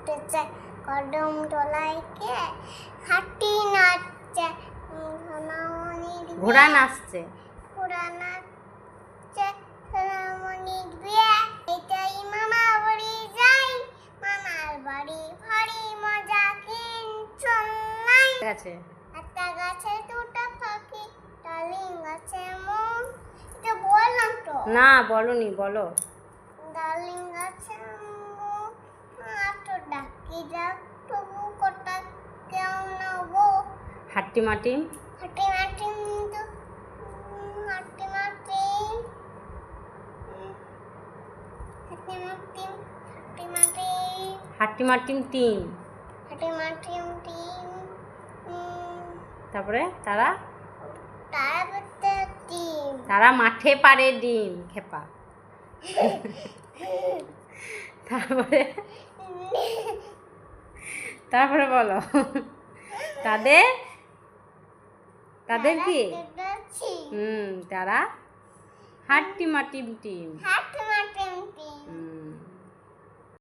উঠেছে কদম তলায় কে হাতি নাচছে সোনামণির ঘোড়া নাচছে ঘোড়া নাচছে সোনামণির বিয়ে এটাই মামা বাড়ি যাই মামার বাড়ি ভারী মজা কিনছন নাই ঠিক আছে একটা গাছে দুটো পাখি ডালিম গাছে মন এটা বললাম তো না বলনি বলো ডালিম গাছে মন আটো ডাকি ডাক তবু কটা কেউ নেবো হাট্টি মাটি হাঁটি মাটি তো হাঁটি মাটি হাঁটি মাটি হাঁটি মাটি হাট্টি মাটিম টিম হাঁটি মাটি টিম তারপরে তারা তারপরে টিম তারা মাঠে পারে ডিম খেপা তারপরে তারপরে বলো তাদের তাদের কি তারা হাট্টি মাটিম টিম হাঁটি মাটি টিম হুম